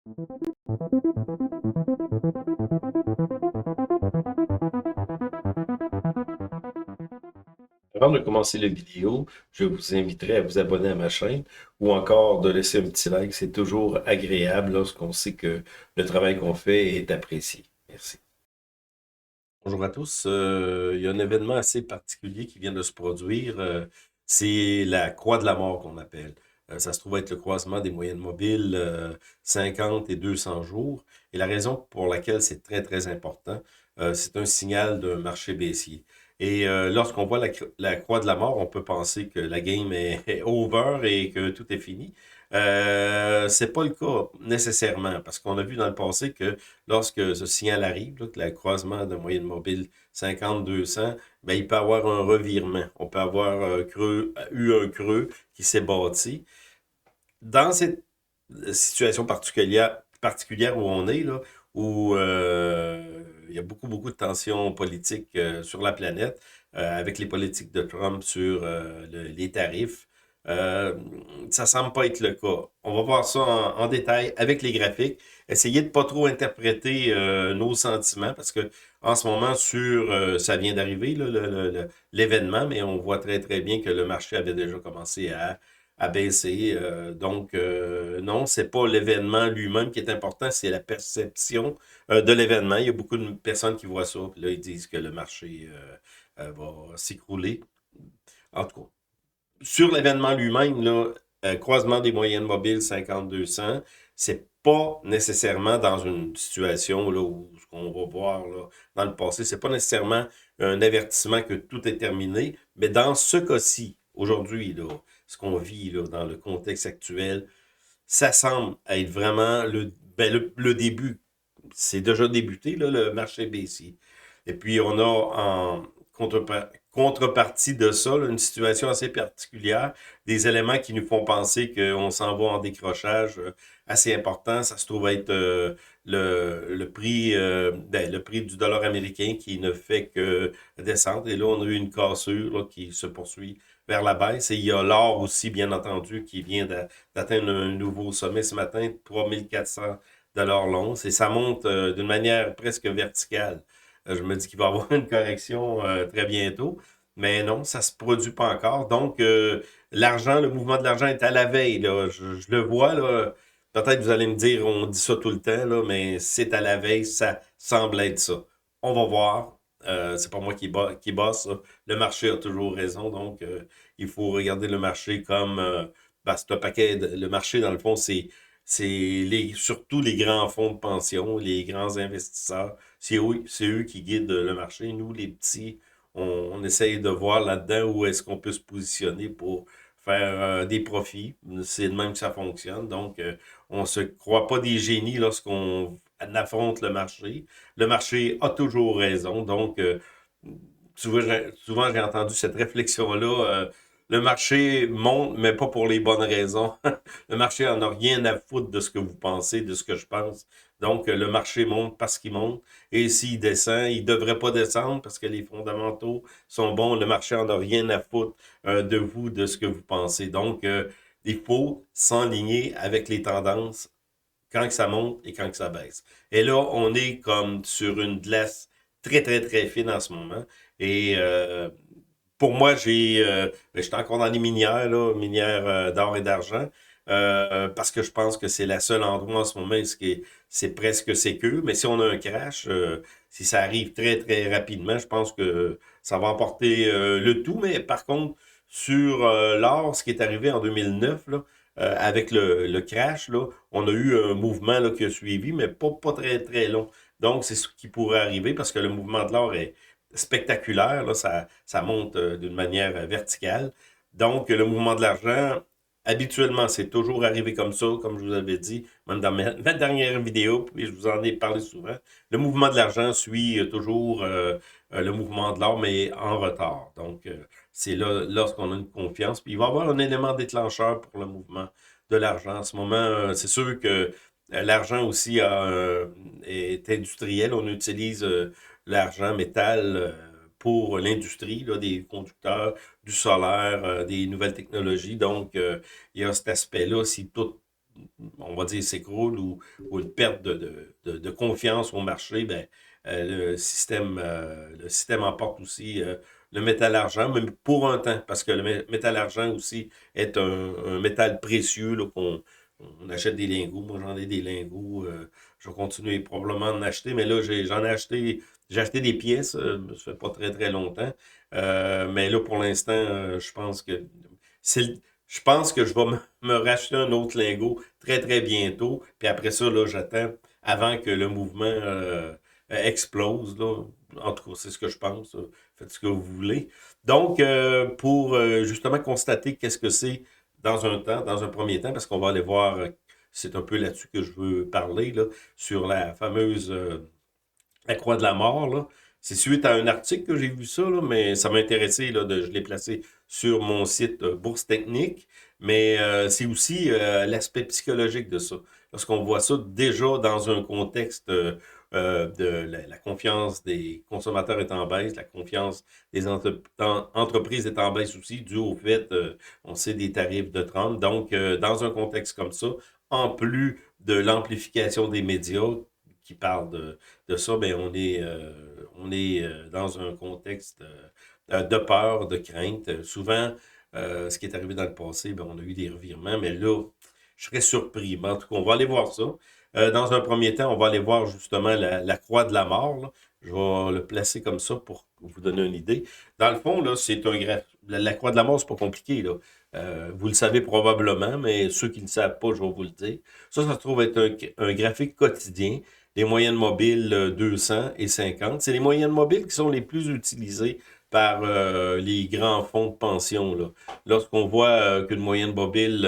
Avant de commencer la vidéo, je vous inviterai à vous abonner à ma chaîne ou encore de laisser un petit like. C'est toujours agréable lorsqu'on sait que le travail qu'on fait est apprécié. Merci. Bonjour à tous. Il y a un événement assez particulier qui vient de se produire. C'est la Croix de la mort qu'on appelle. Ça se trouve être le croisement des moyennes mobiles 50 et 200 jours. Et la raison pour laquelle c'est très, très important, c'est un signal d'un marché baissier. Et lorsqu'on voit la Croix de la mort, on peut penser que la game est over et que tout est fini. C'est pas le cas nécessairement, parce qu'on a vu dans le passé que lorsque ce signal arrive, là, que le croisement de moyenne mobile 50-200, ben, il peut avoir un revirement. On peut avoir eu un creux qui s'est bâti. Dans cette situation particulière où on est, là, où il y a beaucoup, beaucoup de tensions politiques sur la planète, avec les politiques de Trump sur les tarifs. Euh, Ça semble pas être le cas. On va voir ça en détail avec les graphiques. Essayez de pas trop interpréter nos sentiments parce que en ce moment, ça vient d'arriver, là, l'événement, mais on voit très, très bien que le marché avait déjà commencé à baisser. Non, c'est pas l'événement lui-même qui est important, c'est la perception de l'événement. Il y a beaucoup de personnes qui voient ça, puis là, ils disent que le marché va s'écrouler. En tout cas, sur l'événement lui-même, là, croisement des moyennes mobiles 50-200, c'est pas nécessairement dans une situation là, où ce qu'on va voir là, dans le passé, c'est pas nécessairement un avertissement que tout est terminé, mais dans ce cas-ci, aujourd'hui, là, ce qu'on vit là, dans le contexte actuel, ça semble être vraiment le début. C'est déjà débuté, là, le marché baissier. Et puis, on a en contrepartie de ça, là, une situation assez particulière, des éléments qui nous font penser qu'on s'en va en décrochage assez important. Ça se trouve être le prix du dollar américain qui ne fait que descendre. Et là, on a eu une cassure là, qui se poursuit vers la baisse. Et il y a l'or aussi, bien entendu, qui vient d'atteindre un nouveau sommet ce matin, 3400 $ l'once. Et ça monte d'une manière presque verticale. Je me dis qu'il va y avoir une correction très bientôt. Mais non, ça se produit pas encore. Donc, l'argent, le mouvement de l'argent est à la veille. Là. Je le vois, là. Peut-être vous allez me dire, on dit ça tout le temps, là, mais c'est à la veille, ça semble être ça. On va voir. C'est pas moi qui bosse, ça. Le marché a toujours raison, donc il faut regarder le marché comme c'est un paquet. Le marché, dans le fond, surtout les grands fonds de pension, les grands investisseurs. C'est eux qui guident le marché. Nous, les petits, on essaye de voir là-dedans où est-ce qu'on peut se positionner pour faire des profits. C'est de même que ça fonctionne. Donc, on se croit pas des génies lorsqu'on affronte le marché. Le marché a toujours raison. Donc, souvent j'ai entendu cette réflexion-là. Le marché monte, mais pas pour les bonnes raisons. Le marché en a rien à foutre de ce que vous pensez, de ce que je pense. Donc, le marché monte parce qu'il monte. Et s'il descend, il devrait pas descendre parce que les fondamentaux sont bons. Le marché en a rien à foutre de vous, de ce que vous pensez. Donc, il faut s'enligner avec les tendances quand que ça monte et quand que ça baisse. Et là, on est comme sur une glace très, très, très fine en ce moment. Et pour moi, j'étais encore dans les minières, là, minières d'or et d'argent, parce que je pense que c'est la seule endroit en ce moment où c'est presque sécure. Mais si on a un crash, si ça arrive très, très rapidement, je pense que ça va emporter le tout. Mais par contre, sur l'or, ce qui est arrivé en 2009, là, avec le crash, là, on a eu un mouvement là, qui a suivi, mais pas très, très long. Donc, c'est ce qui pourrait arriver parce que le mouvement de l'or est spectaculaire, là, ça monte d'une manière verticale. Donc, le mouvement de l'argent, habituellement, c'est toujours arrivé comme ça, comme je vous avais dit, même dans ma dernière vidéo, puis je vous en ai parlé souvent. Le mouvement de l'argent suit toujours le mouvement de l'or, mais en retard. Donc, c'est là, lorsqu'on a une confiance. Puis il va y avoir un élément déclencheur pour le mouvement de l'argent. En ce moment, c'est sûr que l'argent aussi est industriel. On utilise l'argent métal pour l'industrie, là, des conducteurs, du solaire, des nouvelles technologies. Donc, il y a cet aspect-là. Si tout on va dire, s'écroule ou une perte de confiance au marché, ben, le système emporte aussi le métal-argent, même pour un temps, parce que le métal-argent aussi est un métal précieux là, qu'on on achète des lingots. Moi, j'en ai des lingots. Je vais continuer probablement d'en acheter, mais là, j'en ai acheté, j'ai acheté des pièces, ça fait pas très très longtemps. Mais là, pour l'instant, je pense que c'est je pense que je vais me racheter un autre lingot très, très bientôt. Puis après ça, là, j'attends avant que le mouvement explose. Là. En tout cas, c'est ce que je pense. Faites ce que vous voulez. Donc, pour justement constater qu'est-ce que c'est dans un temps, dans un premier temps, parce qu'on va aller voir, c'est un peu là-dessus que je veux parler, là, sur la fameuse la Croix de la Mort, là. C'est suite à un article que j'ai vu ça, là, mais ça m'a intéressé, là, je l'ai placé sur mon site Bourse Technique, mais c'est aussi l'aspect psychologique de ça. Lorsqu'on voit ça déjà dans un contexte de la confiance des consommateurs est en baisse, la confiance des entreprises est en baisse aussi, dû au fait, on sait, des tarifs de Trump. Donc, dans un contexte comme ça, en plus de l'amplification des médias qui parlent de ça, ben on est dans un contexte de peur, de crainte. Souvent, ce qui est arrivé dans le passé, ben, on a eu des revirements, mais là, je serais surpris. Mais en tout cas, on va aller voir ça. Dans un premier temps, on va aller voir justement la croix de la mort. Là. Je vais le placer comme ça pour vous donner une idée. Dans le fond, là, c'est un la croix de la mort, c'est pas compliqué, là. Vous le savez probablement, mais ceux qui ne le savent pas, je vais vous le dire. Ça se trouve être un graphique quotidien les moyennes mobiles 200 et 50. C'est les moyennes mobiles qui sont les plus utilisées par les grands fonds de pension. Là. Lorsqu'on voit qu'une moyenne mobile,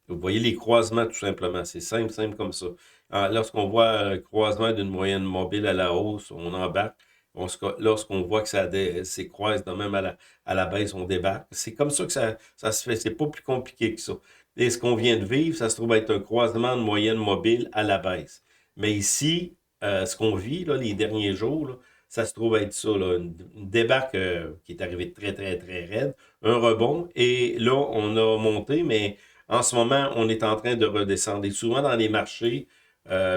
vous voyez les croisements tout simplement, c'est simple, simple comme ça. Lorsqu'on voit le croisement d'une moyenne mobile à la hausse, on embarque. Lorsqu'on voit que c'est croise de même à la baisse, on débarque. C'est comme ça que ça se fait. C'est pas plus compliqué que ça. Et ce qu'on vient de vivre, ça se trouve être un croisement de moyenne mobile à la baisse. Mais ici, ce qu'on vit là, les derniers jours, là, ça se trouve être ça, là, une débarque qui est arrivée très, très, très raide, un rebond, et là, on a monté, mais en ce moment, on est en train de redescendre. Et souvent, dans les marchés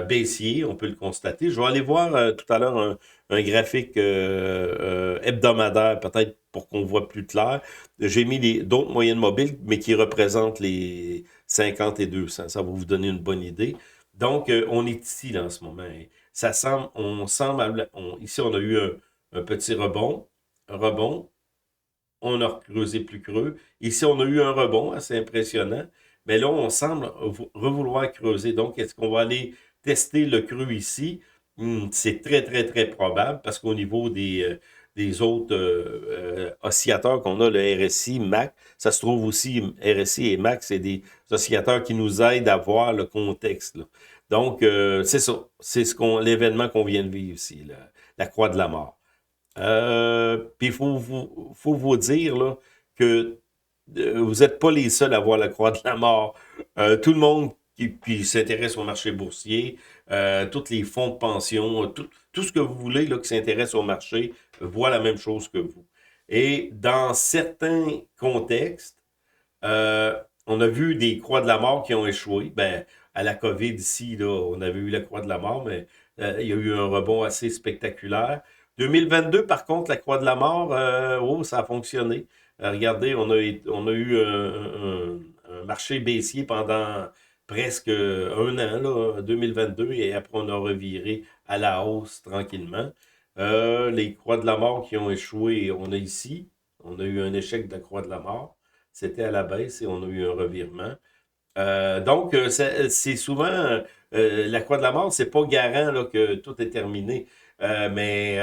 baissiers, on peut le constater. Je vais aller voir tout à l'heure un graphique hebdomadaire, peut-être pour qu'on voit plus clair. J'ai mis d'autres moyennes mobiles, mais qui représentent les 50 et 200. Ça va vous donner une bonne idée. Donc, on est ici là, en ce moment. Ça semble, on semble, ici, on a eu un petit rebond, on a creusé plus creux. Ici, on a eu un rebond assez impressionnant, mais là, on semble revouloir creuser. Donc, est-ce qu'on va aller tester le creux ici? C'est très, très, très probable parce qu'au niveau des autres oscillateurs qu'on a, le RSI, MAC, ça se trouve aussi, RSI et MAC, c'est des oscillateurs qui nous aident à voir le contexte. Là. Donc, c'est ça. C'est l'événement qu'on vient de vivre ici, la croix de la mort. Puis faut vous dire là, que vous n'êtes pas les seuls à voir la croix de la mort. Tout le monde qui s'intéresse au marché boursier, tous les fonds de pension, tout ce que vous voulez là, qui s'intéresse au marché, voit la même chose que vous. Et dans certains contextes, euh, on a vu des croix de la mort qui ont échoué. Ben, à la COVID ici, là, on avait eu la croix de la mort, mais il y a eu un rebond assez spectaculaire. 2022, par contre, la croix de la mort, oh, ça a fonctionné. Regardez, on a eu un marché baissier pendant presque un an, là, 2022, et après on a reviré à la hausse tranquillement. Les croix de la mort qui ont échoué, on a ici, on a eu un échec de la croix de la mort. C'était à la baisse et on a eu un revirement. Donc, c'est souvent la croix de la mort, c'est pas garant là, que tout est terminé. Mais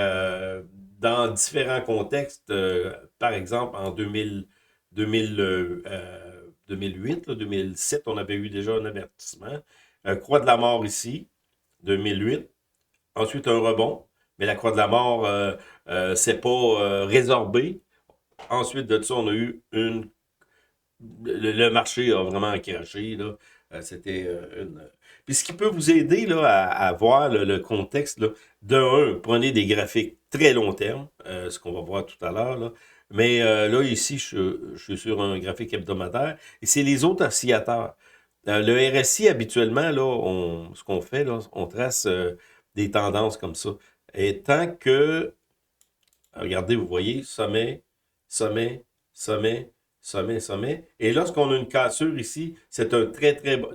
dans différents contextes, par exemple en 2008, là, 2007, on avait eu déjà un avertissement. Croix de la mort ici, 2008. Ensuite, un rebond. Mais la croix de la mort, c'est pas résorbé. Ensuite de ça, on a eu le marché a vraiment craché, là. C'était une. Puis ce qui peut vous aider là, à voir le contexte, là, de un, prenez des graphiques très long terme, ce qu'on va voir tout à l'heure, là. Mais là, ici, je suis sur un graphique hebdomadaire, et c'est les autres oscillateurs. Le RSI, habituellement, là, ce qu'on fait, là, on trace des tendances comme ça. Et tant que, regardez, vous voyez, sommet, sommet, sommet, sommet, sommet. Et lorsqu'on a une cassure ici, c'est un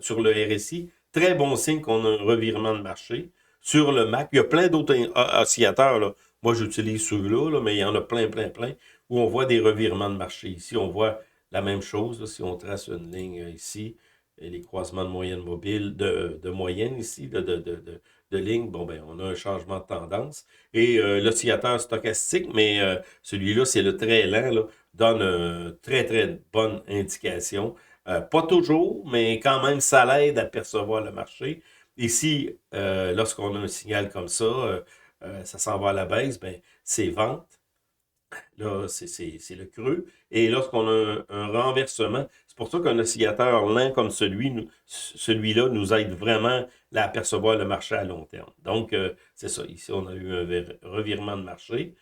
sur le RSI, très bon signe qu'on a un revirement de marché. Sur le MAC, il y a plein d'autres oscillateurs, là. Moi, j'utilise ceux-là, là, mais il y en a plein, plein, plein, où on voit des revirements de marché. Ici, on voit la même chose, là, si on trace une ligne ici, et les croisements de moyenne mobile, de moyenne ici, de ligne, bon, ben, on a un changement de tendance. Et l'oscillateur stochastique, mais celui-là, c'est le très lent, là, donne une très, très bonne indication. Pas toujours, mais quand même, ça l'aide à percevoir le marché. Ici, lorsqu'on a un signal comme ça s'en va à la baisse, ben, c'est vente. Là, c'est le creux. Et lorsqu'on a un renversement, c'est pour ça qu'un oscillateur lent comme celui-là nous aide vraiment là, à percevoir le marché à long terme. Donc, c'est ça. Ici, on a eu un revirement de marché.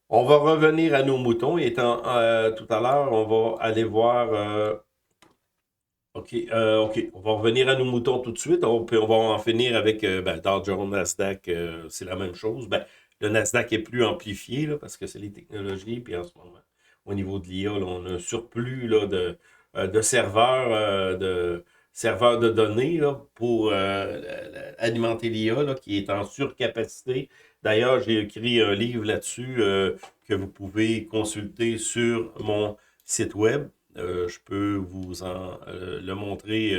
On va revenir à nos moutons. Tout à l'heure, on va aller voir... OK, on va revenir à nos moutons tout de suite. Puis on va en finir avec Dow Jones, Nasdaq, c'est la même chose. Ben, le Nasdaq est plus amplifié là, parce que c'est les technologies. Puis en ce moment, au niveau de l'IA, là, on a un surplus là, de serveurs de données là, pour alimenter l'IA là, qui est en surcapacité. D'ailleurs, j'ai écrit un livre là-dessus que vous pouvez consulter sur mon site web. Je peux vous le montrer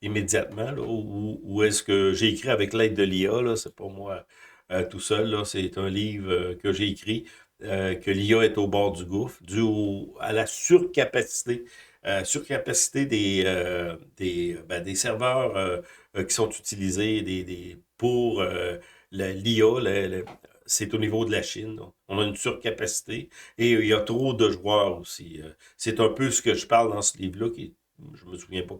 immédiatement, là, où est-ce que j'ai écrit avec l'aide de l'IA, là, c'est pas moi tout seul, là, c'est un livre que j'ai écrit, que l'IA est au bord du gouffre, à la surcapacité des serveurs qui sont utilisés pour l'IA, c'est au niveau de la Chine. Donc, on a une surcapacité et il y a trop de joueurs aussi. C'est un peu ce que je parle dans ce livre-là, je me souviens pas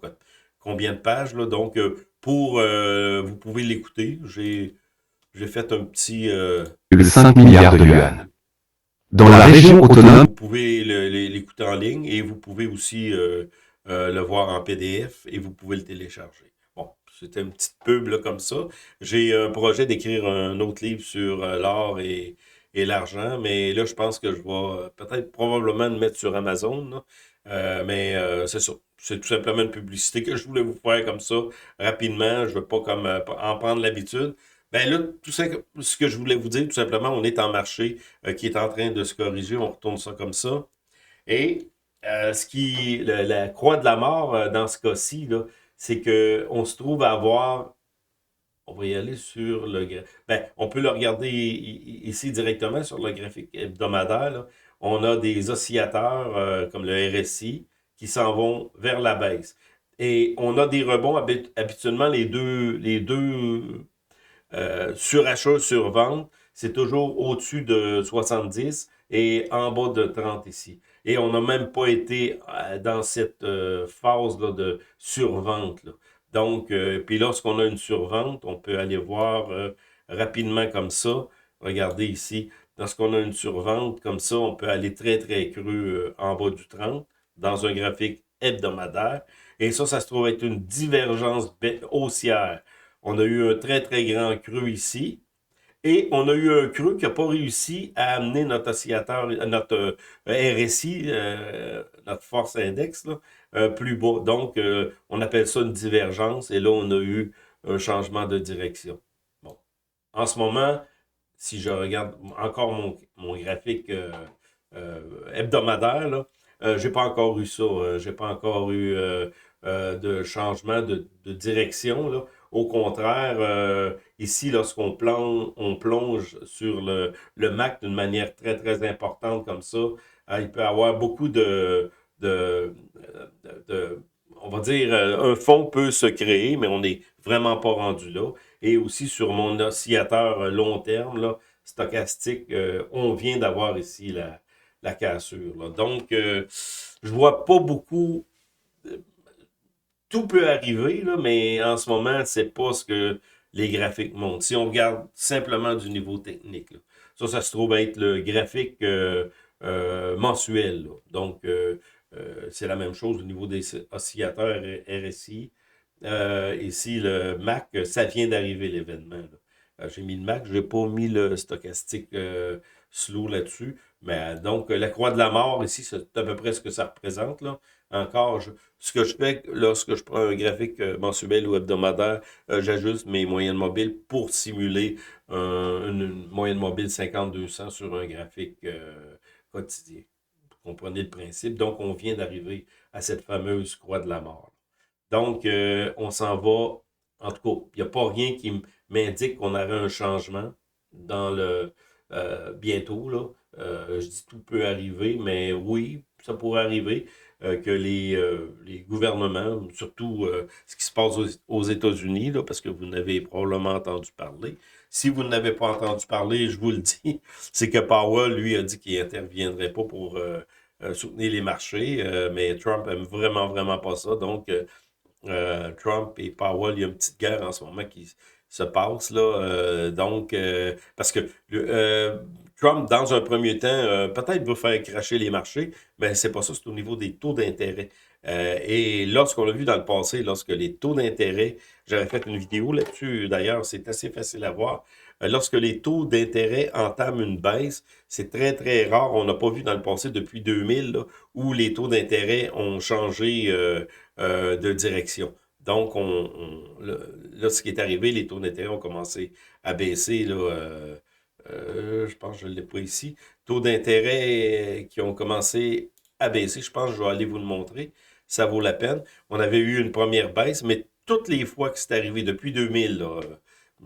combien de pages. Là, donc, vous pouvez l'écouter. J'ai fait un petit... 5 milliards de yuan. Dans la région autonome, vous pouvez l'écouter en ligne et vous pouvez aussi le voir en PDF et vous pouvez le télécharger. Bon, c'était une petite pub là, comme ça. J'ai un projet d'écrire un autre livre sur l'or et l'argent, mais là, je pense que je vais peut-être probablement le mettre sur Amazon. Là. Mais c'est ça. C'est tout simplement une publicité que je voulais vous faire comme ça, rapidement. Je ne veux pas comme en prendre l'habitude. Ben là, tout ça, ce que je voulais vous dire, tout simplement, on est en marché qui est en train de se corriger. On retourne ça comme ça. Et la croix de la mort dans ce cas-ci, là, c'est qu'on se trouve à avoir. On va y aller sur Ben, on peut le regarder ici directement sur le graphique hebdomadaire. Là. On a des oscillateurs comme le RSI qui s'en vont vers la baisse. Et on a des rebonds habituellement les deux surachat, survente, c'est toujours au-dessus de 70 et en bas de 30 ici. Et on n'a même pas été dans cette phase-là de survente. Là. Donc, puis lorsqu'on a une survente, on peut aller voir rapidement comme ça. Regardez ici, lorsqu'on a une survente comme ça, on peut aller très, très creux en bas du 30 dans un graphique hebdomadaire. Et ça se trouve être une divergence haussière. On a eu un très, très grand creux ici. Et on a eu un creux qui n'a pas réussi à amener notre oscillateur, notre RSI, notre force index, là, plus bas. Donc, on appelle ça une divergence. Et là, on a eu un changement de direction. Bon. En ce moment, si je regarde encore mon graphique hebdomadaire, là, j'ai pas encore eu ça. J'ai pas encore eu de changement de direction. Là. Au contraire, ici, lorsqu'on on plonge sur le Mac d'une manière très, très importante comme ça, il peut y avoir beaucoup on va dire, un fond peut se créer, mais on n'est vraiment pas rendu là. Et aussi sur mon oscillateur long terme, là, stochastique, on vient d'avoir ici la cassure. Là. Donc, je vois pas beaucoup. Tout peut arriver, là, mais en ce moment, c'est pas ce que les graphiques montrent. Si on regarde simplement du niveau technique, là, ça se trouve être le graphique mensuel. Là. Donc, c'est la même chose au niveau des oscillateurs RSI. Ici, le MAC, ça vient d'arriver l'événement. J'ai mis le MAC, je n'ai pas mis le stochastique slow là-dessus. Mais donc, la croix de la mort, ici, c'est à peu près ce que ça représente. Là. Encore, ce que je fais lorsque je prends un graphique mensuel ou hebdomadaire, j'ajuste mes moyennes mobiles pour simuler une moyenne mobile 50-200 sur un graphique quotidien. Vous comprenez le principe. Donc, on vient d'arriver à cette fameuse croix de la mort. Donc, on s'en va. En tout cas, il n'y a pas rien qui m'indique qu'on aurait un changement dans le bientôt, là. Je dis tout peut arriver, mais oui, ça pourrait arriver que les gouvernements, surtout ce qui se passe aux États-Unis, là, parce que vous n'avez probablement entendu parler. Si vous n'avez pas entendu parler, je vous le dis, c'est que Powell, lui, a dit qu'il n'interviendrait pas pour soutenir les marchés, mais Trump aime vraiment, vraiment pas ça. Donc, Trump et Powell, il y a une petite guerre en ce moment qui se passe, là. Parce que Trump, dans un premier temps, peut-être veut faire cracher les marchés, mais c'est pas ça, c'est au niveau des taux d'intérêt. Et lorsqu'on l'a vu dans le passé, lorsque les taux d'intérêt, j'avais fait une vidéo là-dessus, d'ailleurs, c'est assez facile à voir. Lorsque les taux d'intérêt entament une baisse, c'est très, très rare. On n'a pas vu dans le passé depuis 2000, là, où les taux d'intérêt ont changé de direction. Donc, là, ce qui est arrivé, les taux d'intérêt ont commencé à baisser. Là, je pense que je ne l'ai pas ici. Taux d'intérêt qui ont commencé à baisser. Je pense que je vais aller vous le montrer. Ça vaut la peine. On avait eu une première baisse, mais toutes les fois que c'est arrivé, depuis 2000, là,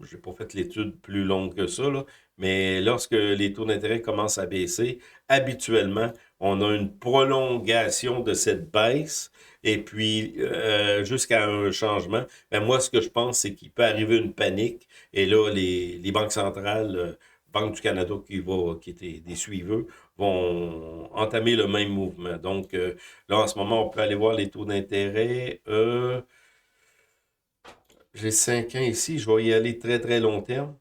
je n'ai pas fait l'étude plus longue que ça, là, mais lorsque les taux d'intérêt commencent à baisser, habituellement, on a une prolongation de cette baisse et puis jusqu'à un changement. Ben, moi, ce que je pense, c'est qu'il peut arriver une panique et là, les banques centrales, Banque du Canada qui étaient des suiveux, vont entamer le même mouvement. Donc, là, en ce moment, on peut aller voir les taux d'intérêt. J'ai 5 ans ici, je vais y aller très, très long terme.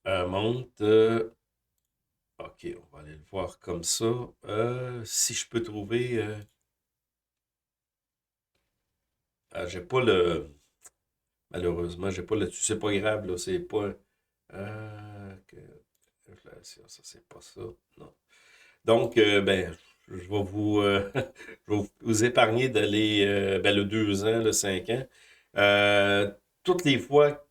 Monte. OK, on va aller le voir comme ça. Si je peux trouver... j'ai pas le... Malheureusement, j'ai pas le... C'est pas grave, là, c'est pas... Inflation, ça, c'est pas ça. Non. Donc, ben, je vais vous, je vais vous épargner d'aller ben, le 2 ans, le 5 ans. Toutes les fois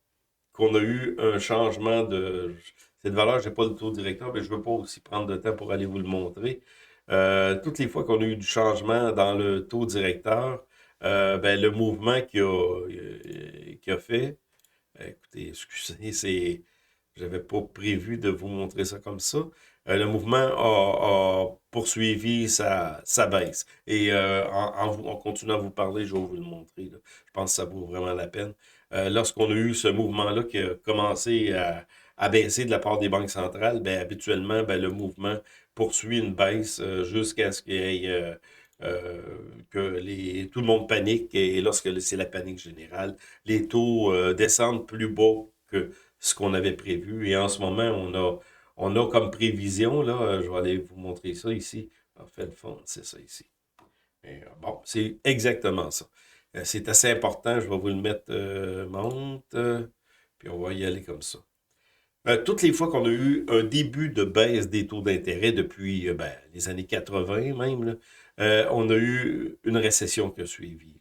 qu'on a eu un changement de cette valeur, j'ai pas le taux directeur, mais je veux pas aussi prendre de temps pour aller vous le montrer. Toutes les fois qu'on a eu du changement dans le taux directeur, ben, le mouvement qu'il a fait, écoutez, excusez, j'avais pas prévu de vous montrer ça comme ça. Le mouvement a poursuivi sa baisse. Et en continuant à vous parler, je vais vous le montrer, là. Je pense que ça vaut vraiment la peine. Lorsqu'on a eu ce mouvement-là qui a commencé à baisser de la part des banques centrales, ben, habituellement, ben, le mouvement poursuit une baisse jusqu'à ce qu'il y ait tout le monde panique. Et lorsque c'est la panique générale, les taux descendent plus bas que ce qu'on avait prévu. Et en ce moment, on a comme prévision, là, je vais aller vous montrer ça ici. En fait, le fond, c'est ça ici. Et, bon, c'est exactement ça. C'est assez important, je vais vous le mettre monte, puis on va y aller comme ça. Toutes les fois qu'on a eu un début de baisse des taux d'intérêt depuis ben, les années 80 même, là, on a eu une récession qui a suivi.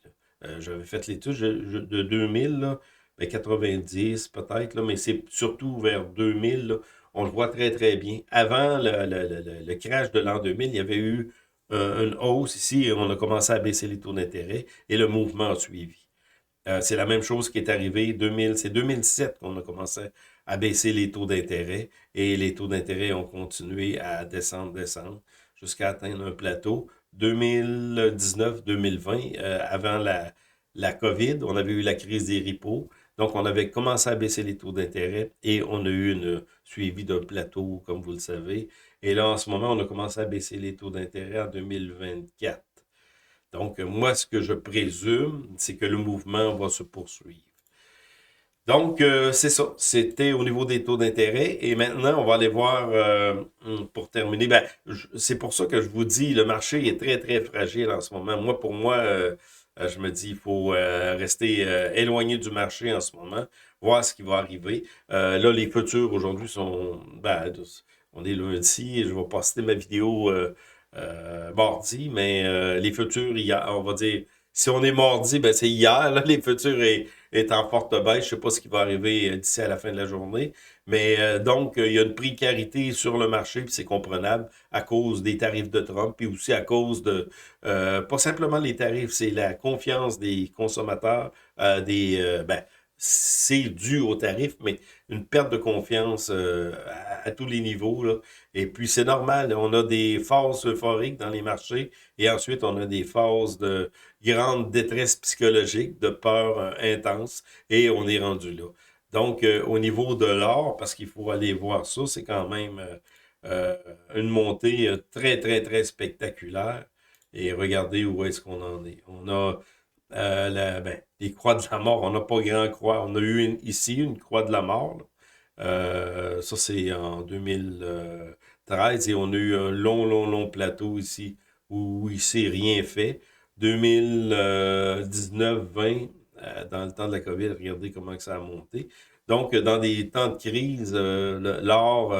J'avais fait l'étude de 2000, là, ben 90 peut-être, là, mais c'est surtout vers 2000, là, on le voit très très bien. Avant le crash de l'an 2000, il y avait eu une hausse ici et on a commencé à baisser les taux d'intérêt et le mouvement a suivi. C'est la même chose qui est arrivé 2000, c'est 2007 qu'on a commencé à baisser les taux d'intérêt et les taux d'intérêt ont continué à descendre jusqu'à atteindre un plateau. 2019-2020, avant la COVID, on avait eu la crise des repos. Donc, on avait commencé à baisser les taux d'intérêt et on a eu une suivi d'un plateau, comme vous le savez. Et là, en ce moment, on a commencé à baisser les taux d'intérêt en 2024. Donc, moi, ce que je présume, c'est que le mouvement va se poursuivre. Donc, c'est ça. C'était au niveau des taux d'intérêt. Et maintenant, on va aller voir, pour terminer, c'est pour ça que je vous dis, le marché est très, très fragile en ce moment. Moi, pour moi, Je me dis, il faut rester éloigné du marché en ce moment, voir ce qui va arriver. Là, les futurs aujourd'hui sont... Ben, on est lundi, je vais poster ma vidéo mardi, mais les futurs, on va dire, si on est mardi, ben c'est hier, là, les futurs est en forte baisse. Je sais pas ce qui va arriver d'ici à la fin de la journée. Mais donc, il y a une précarité sur le marché, puis c'est comprenable à cause des tarifs de Trump, puis aussi à cause de, pas simplement les tarifs, c'est la confiance des consommateurs, ben, c'est dû aux tarifs, mais une perte de confiance à tous les niveaux, là. Et puis, c'est normal, on a des phases euphoriques dans les marchés, et ensuite, on a des phases de grande détresse psychologique, de peur intense, et on est rendu là. Donc, au niveau de l'or, parce qu'il faut aller voir ça, c'est quand même euh, une montée très, très, très spectaculaire. Et regardez où est-ce qu'on en est. On a les croix de la mort. On n'a pas grand croix. On a eu ici une croix de la mort, là. Ça, c'est en 2013 et on a eu un long, long, long plateau ici où il s'est rien fait. 2019-20, dans le temps de la COVID, regardez comment que ça a monté. Donc, dans des temps de crise, l'or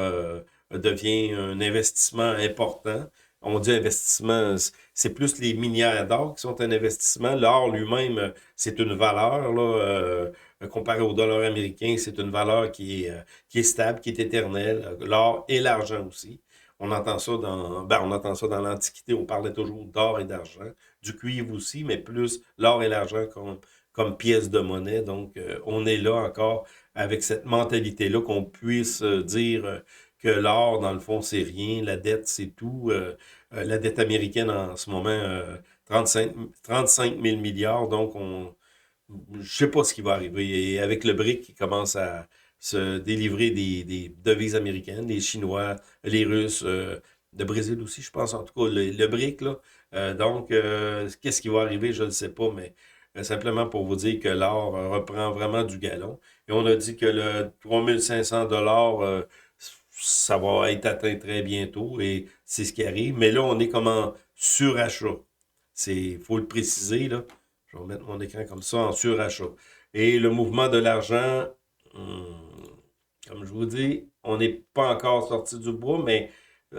devient un investissement important. On dit investissement, c'est plus les minières d'or qui sont un investissement. L'or lui-même, c'est une valeur, là, comparé au dollar américain, c'est une valeur qui est stable, qui est éternelle. L'or et l'argent aussi. On entend ça dans l'Antiquité, on parlait toujours d'or et d'argent, du cuivre aussi, mais plus l'or et l'argent comme pièce de monnaie. Donc, on est là encore avec cette mentalité-là qu'on puisse dire que l'or, dans le fond, c'est rien, la dette, c'est tout. La dette américaine en ce moment, 35 000 milliards, donc je sais pas ce qui va arriver. Et avec le BRIC qui commence à se délivrer des devises américaines, les Chinois, les Russes, le Brésil aussi, je pense, en tout cas, le BRIC, là. Donc, qu'est-ce qui va arriver, je ne sais pas, mais simplement pour vous dire que l'or reprend vraiment du galon. Et on a dit que le 3500 $, ça va être atteint très bientôt et c'est ce qui arrive. Mais là, on est comme en surachat. Faut le préciser, là. Je vais mettre mon écran comme ça en surachat. Et le mouvement de l'argent, comme je vous dis, on n'est pas encore sorti du bois, mais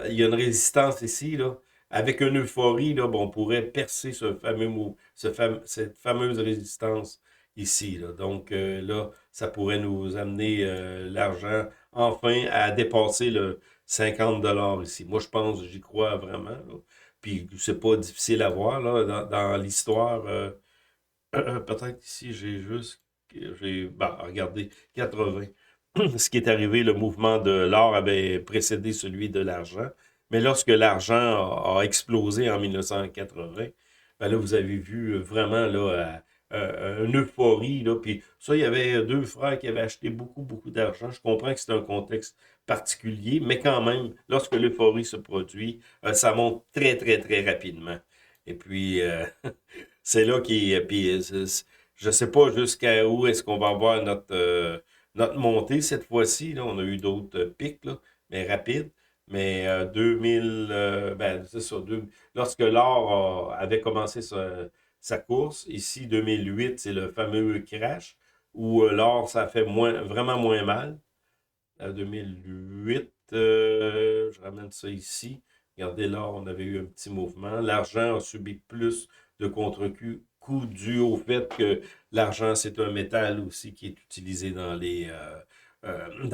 il y a une résistance ici, là. Avec une euphorie, là, bon, on pourrait percer cette fameuse résistance ici, là. Donc là, ça pourrait nous amener l'argent enfin à dépasser le 50 $ ici. Moi, je pense, j'y crois vraiment, là. Puis c'est pas difficile à voir, là, dans l'histoire. Peut-être ici, regardez, 80. Ce qui est arrivé, le mouvement de l'or avait précédé celui de l'argent. Mais lorsque l'argent a explosé en 1980, ben là, vous avez vu vraiment là, une euphorie. Là. Puis ça, il y avait deux frères qui avaient acheté beaucoup, beaucoup d'argent. Je comprends que c'est un contexte particulier, mais quand même, lorsque l'euphorie se produit, ça monte très, très, très rapidement. Et puis, c'est là qui... Puis, je sais pas jusqu'à où est-ce qu'on va avoir notre montée cette fois-ci. Là. On a eu d'autres pics, là, mais rapides. Mais 2000, ben, c'est ça, lorsque l'or avait commencé sa course, ici 2008, c'est le fameux crash, où l'or, ça fait vraiment moins mal. 2008, je ramène ça ici. Regardez, l'or, on avait eu un petit mouvement. L'argent a subi plus de contre-coups dû au fait que l'argent, c'est un métal aussi qui est utilisé dans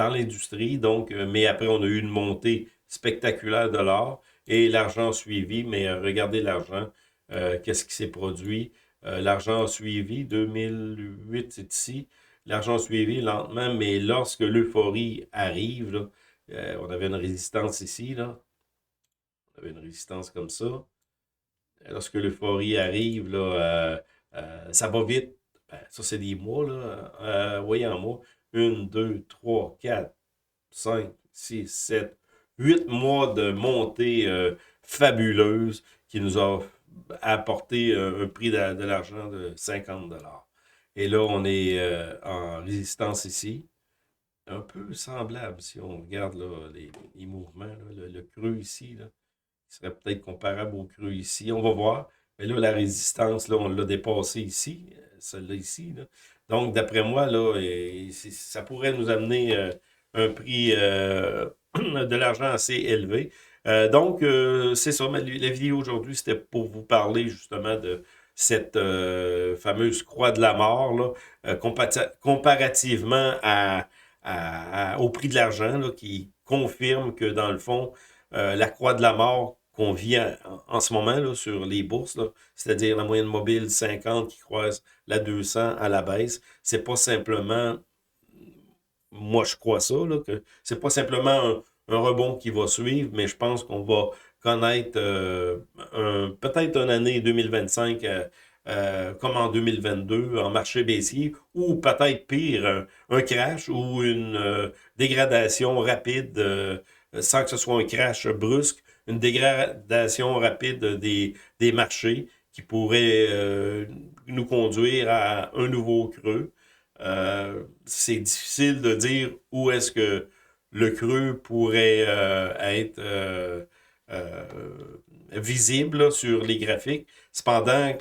l'industrie. Donc, mais après, on a eu une montée spectaculaire de l'or et l'argent a suivi. Mais regardez l'argent, qu'est-ce qui s'est produit? L'argent a suivi, 2008, c'est ici. L'argent a suivi lentement, mais lorsque l'euphorie arrive, là, on avait une résistance ici, là. On avait une résistance comme ça. Lorsque l'euphorie arrive, là, ça va vite. Ben, ça, c'est des mois, là. Oui, en mois. 1, 2, 3, 4, 5, 6, 7, 8 mois de montée fabuleuse qui nous a apporté un prix de l'argent de 50 $. Et là, on est en résistance ici. Un peu semblable si on regarde là, les mouvements, là, le creux ici, là, qui serait peut-être comparable au creux ici. On va voir. Mais là, la résistance, là, on l'a dépassé ici, celle-là ici, là. Donc, d'après moi, là, ça pourrait nous amener un prix de l'argent assez élevé. Donc, c'est ça, la vidéo aujourd'hui, c'était pour vous parler justement de cette fameuse croix de la mort, là, comparativement au prix de l'argent, là, qui confirme que dans le fond, la croix de la mort qu'on vit en ce moment là, sur les bourses, là, c'est-à-dire la moyenne mobile 50 qui croise la 200 à la baisse, c'est pas simplement, moi je crois ça, là, que c'est pas simplement un rebond qui va suivre, mais je pense qu'on va connaître peut-être une année 2025 comme en 2022 en marché baissier, ou peut-être pire, un crash ou une dégradation rapide, sans que ce soit un crash brusque, une dégradation rapide des marchés qui pourrait nous conduire à un nouveau creux. C'est difficile de dire où est-ce que le creux pourrait être euh, visible là, sur les graphiques. Cependant,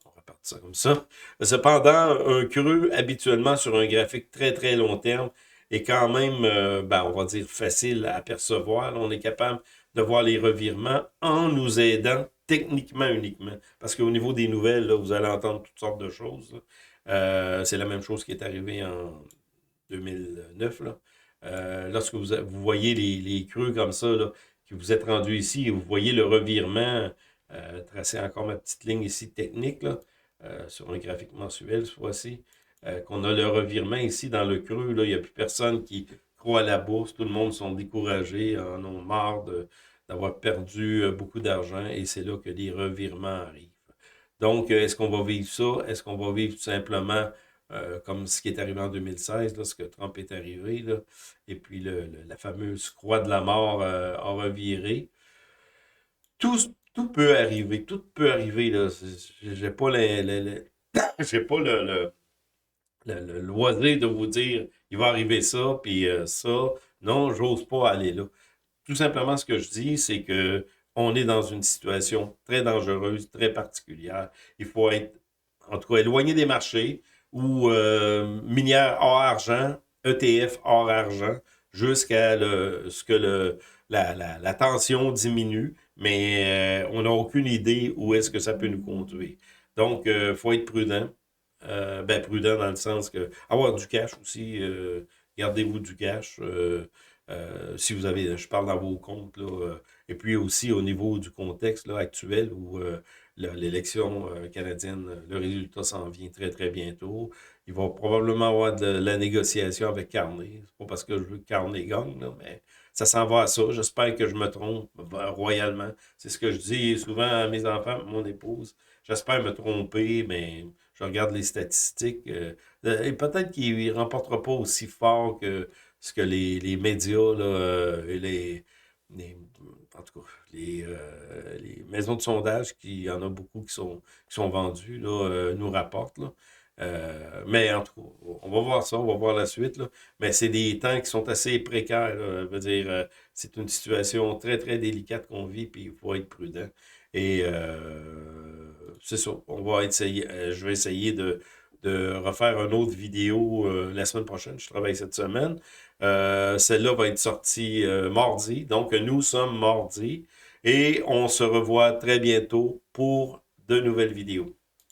on va partir ça comme ça. Cependant, un creux habituellement sur un graphique très très long terme est quand même, on va dire, facile à percevoir. Là, on est capable de voir les revirements en nous aidant techniquement uniquement. Parce qu'au niveau des nouvelles, là, vous allez entendre toutes sortes de choses. Là. C'est la même chose qui est arrivée en 2009. Là. Lorsque vous voyez les creux comme ça, là, que vous êtes rendu ici et vous voyez le revirement, tracer encore ma petite ligne ici technique, là, sur un graphique mensuel, ce fois-ci, qu'on a le revirement ici dans le creux, là, il n'y a plus personne qui croit à la bourse, tout le monde sont découragés, en ont marre d'avoir perdu beaucoup d'argent et c'est là que les revirements arrivent. Donc, est-ce qu'on va vivre ça? Est-ce qu'on va vivre tout simplement comme ce qui est arrivé en 2016, lorsque Trump est arrivé, là, et puis la fameuse croix de la mort a reviré? Tout, tout peut arriver, tout peut arriver, là. J'ai pas j'ai pas le loisir de vous dire, il va arriver ça, puis ça. Non, j'ose pas aller là. Tout simplement, ce que je dis, c'est que on est dans une situation très dangereuse, très particulière. Il faut être, en tout cas, éloigné des marchés ou minière hors argent, ETF hors argent, jusqu'à ce que la tension diminue, mais on n'a aucune idée où est-ce que ça peut nous conduire. Donc, il faut être prudent. Prudent dans le sens que avoir du cash aussi, gardez-vous du cash. Si vous avez, je parle dans vos comptes, là, et puis aussi au niveau du contexte là, actuel où l'élection canadienne, le résultat s'en vient très très bientôt. Il va probablement avoir de la négociation avec Carney. C'est pas parce que je veux que Carney gagne, là, mais ça s'en va à ça. J'espère que je me trompe royalement. C'est ce que je dis souvent à mes enfants, à mon épouse. J'espère me tromper, mais je regarde les statistiques. Et peut-être qu'il ne remportera pas aussi fort que ce que les médias, là, et les- en tout cas, les maisons de sondage, qui il y en a beaucoup qui sont vendues, là, nous rapportent. Là. Mais en tout cas, on va voir ça, on va voir la suite. Là. Mais c'est des temps qui sont assez précaires. Là. Je veux dire, c'est une situation très, très délicate qu'on vit, puis il faut être prudent. Et c'est ça. Je vais essayer de refaire une autre vidéo la semaine prochaine. Je travaille cette semaine. Celle-là va être sortie mardi. Donc, nous sommes mardi. Et on se revoit très bientôt pour de nouvelles vidéos.